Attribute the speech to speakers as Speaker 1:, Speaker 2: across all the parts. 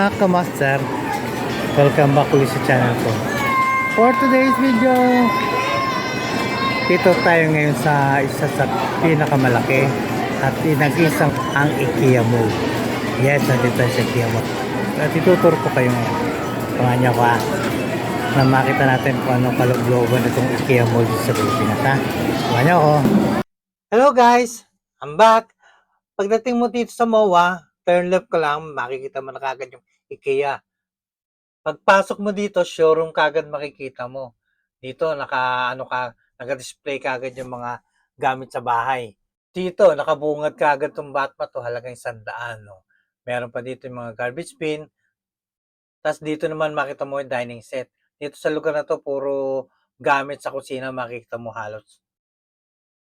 Speaker 1: mga kamaster, welcome back ulit sa channel ko. For today's video, dito tayo ngayon sa isa sa pinakamalaki at nag-isang ang IKEA Mall. Yes, nandito tayo sa IKEA Mall at ituturo ko kayo ngayon. Samahan niyo ako na makita natin kung anong kalooban itong IKEA Mall sa Pilipinas, ha? Samahan niyo ako. Hello guys, I'm back. Pagdating mo dito sa MOA, turn left ka lang, makikita mo na kagad yung IKEA. Pagpasok mo dito, showroom kagad makikita mo. Dito, naka-display kagad yung mga gamit sa bahay. Dito, nakabungad kagad itong Batman to, halagang 100. No? Meron pa dito yung mga garbage bin. Tapos dito naman makita mo yung dining set. Dito sa lugar na to, puro gamit sa kusina makikita mo halos.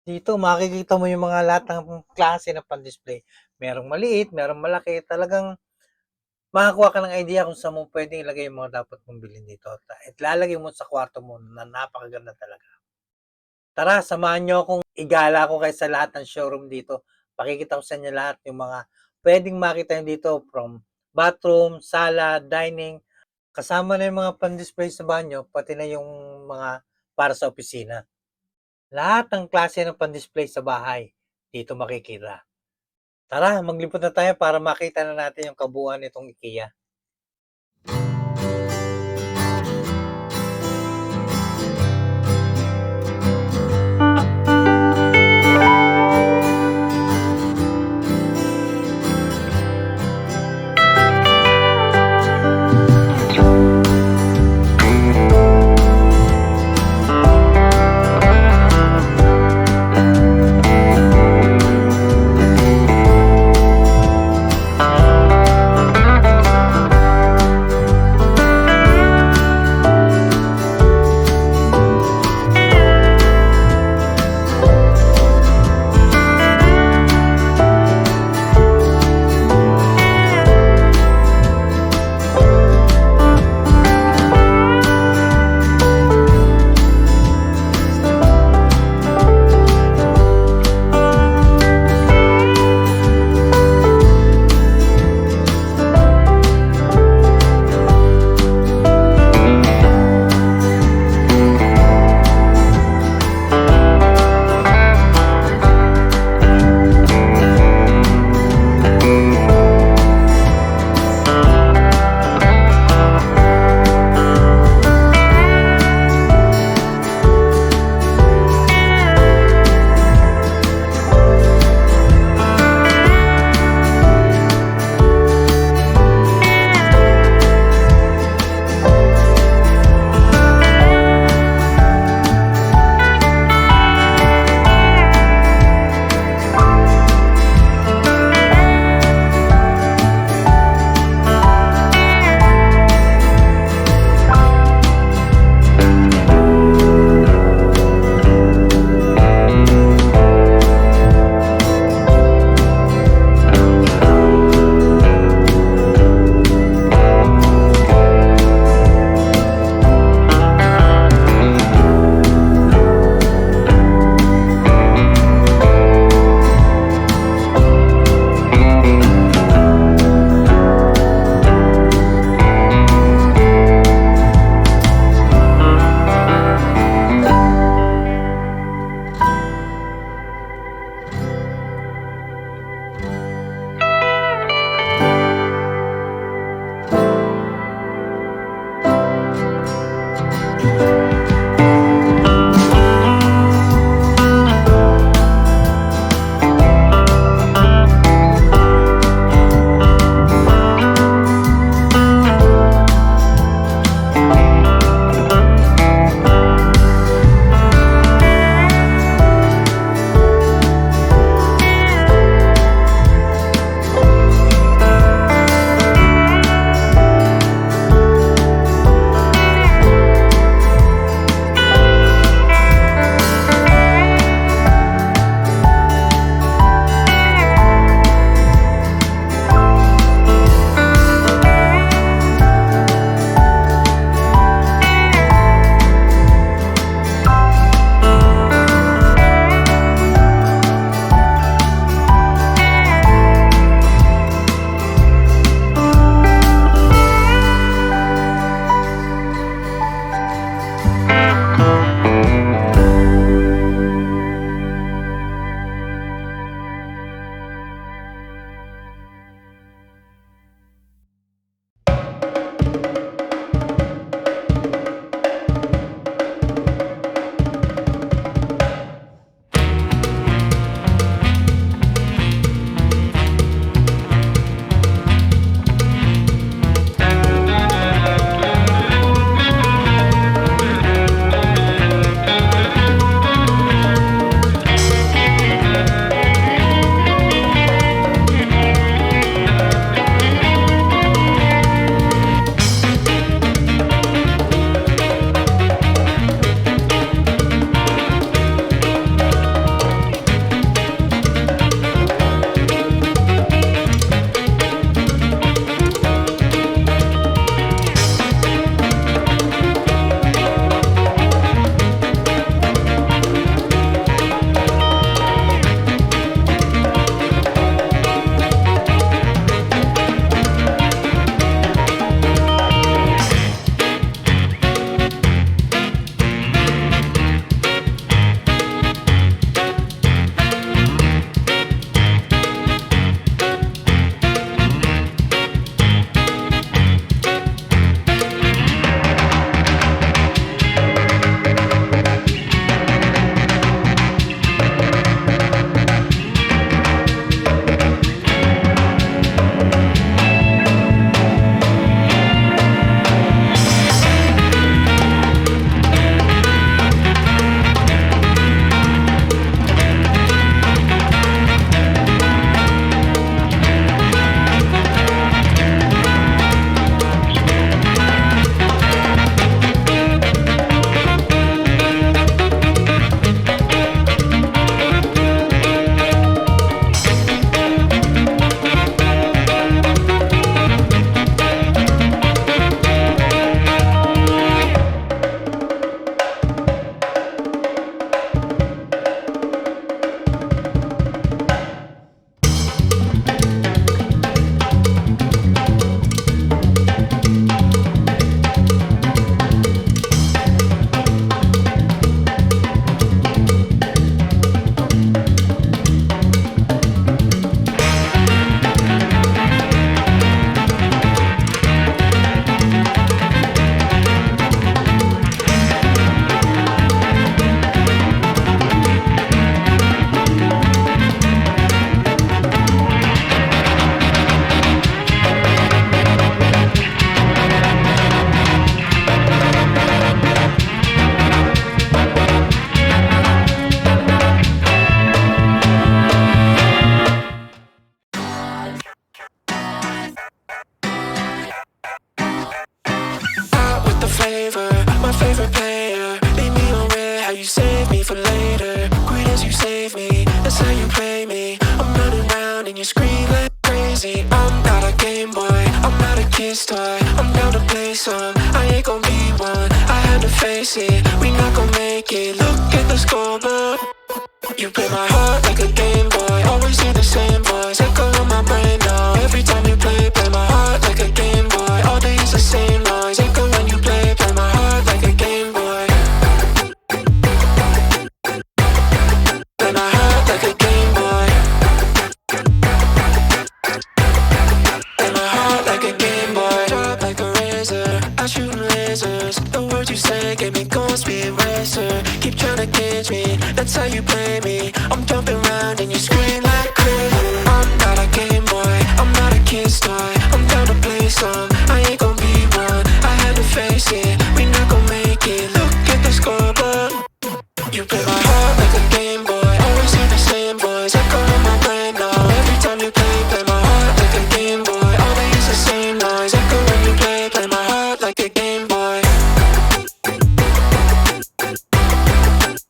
Speaker 1: Dito, makikita mo yung mga lahat ng klase na pan-display. Merong maliit, merong malaki. Talagang makakuha ka ng idea kung saan mo pwedeng ilagay yung mga dapat mong bilhin dito. At lalagay mo sa kwarto mo na napakaganda talaga. Tara, samahan nyo akong igala ko kayo sa lahat ng showroom dito. Pakikita ko sa inyo lahat yung mga pwedeng makita nyo dito from bathroom, sala, dining. Kasama na yung mga pan-display sa banyo, pati na yung mga para sa opisina. Lahat ng klase ng pan-display sa bahay, dito makikita. Tara, maglipot na tayo para makita na natin yung kabuuan nitong IKEA.
Speaker 2: scoreboard. You play my heart like a Game Boy. Always hear the same voice echo in my brain now. Every time you play my heart like a Game Boy. All day it's the same noise echo when you play my heart like a Game Boy. Play my heart like a Game Boy. Play my heart like a Game Boy. Drop like a razor, I shoot lasers. The words you say get me going speed racer. Keep trying to catch me, that's how you play me. I'm jumping around and you scream like crazy. I'm not a Game Boy, I'm not a kid's toy. I'm down to play some, I ain't gon' be one. I had to face it, we not gon' make it. Look at the scoreboard. You play my heart like a Game Boy. Always hear the same voice echo in my brain now. Every time you play my heart like a Game Boy. All day it's the same noise echo when you play my heart like a Game Boy.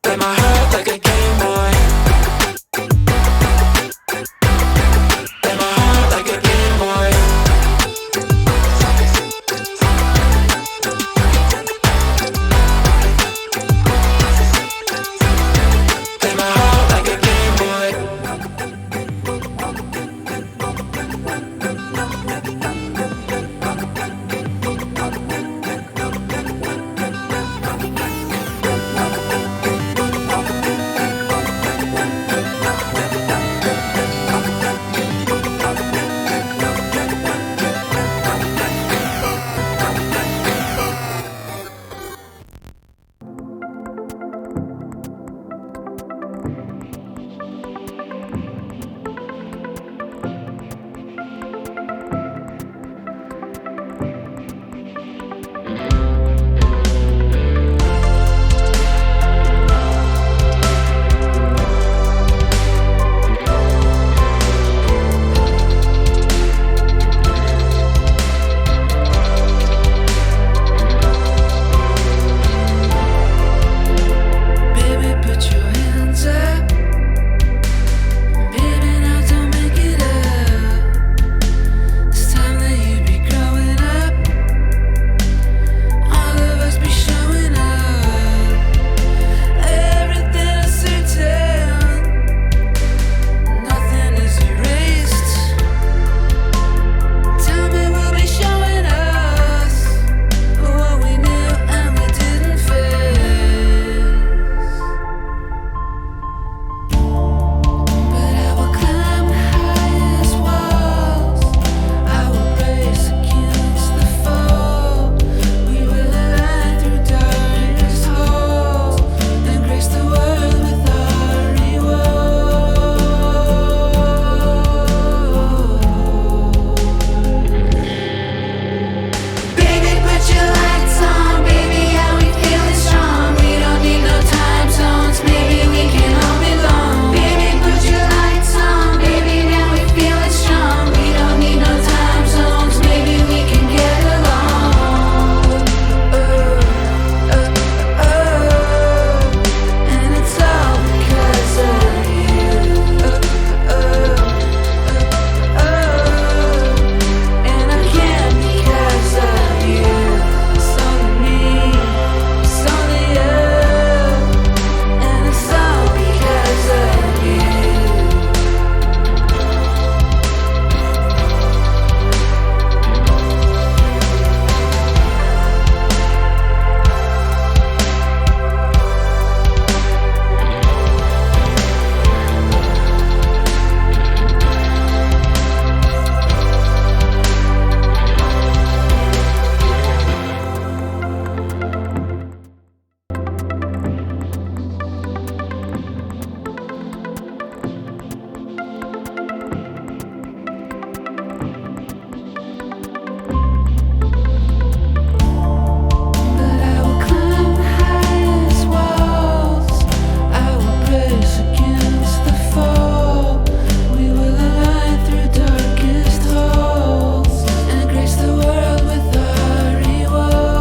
Speaker 2: Play my heart like a Game Boy. Play my heart like a Game Boy. Play my heart like a Game Boy. Baby, put your hands up. Baby, now don't make it up. It's time that you be growing up. All of us be showing up. Everything is certain. Nothing is erased. Tell me we'll be showing us what we knew and we didn't face. But I will climb the highest walls. I will race against the fall. We will align through darkest halls and grace the world with our reward. Baby, put your lights on, baby, yeah, we feeling strong. We don't need no time zones, maybe we can all belong. Baby, put your lights on, baby, now we feeling strong. We don't need no time zones, maybe we can get along. And it's all because of you. And I can't because of you. It's only me, it's only you. And it's all because of you. But I will climb the highest walls. I will race against the fall. We will align through darkest halls and grace the world with our reward.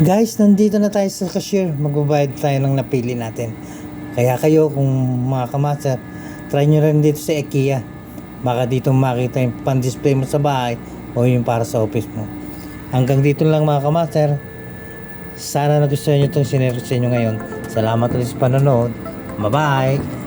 Speaker 1: Guys, nandito na tayo sa cashier. Magbabayad tayo ng napili natin. Kaya kayo, kung mga kamatsa, try nyo rin dito sa IKEA. Baka dito makita yung pan-display mo sa bahay o yung para sa office mo. Hanggang dito lang mga kamaster. Sana nagustuhan nyo itong sinare sa inyo ngayon. Salamat ulit sa panonood. Bye-bye!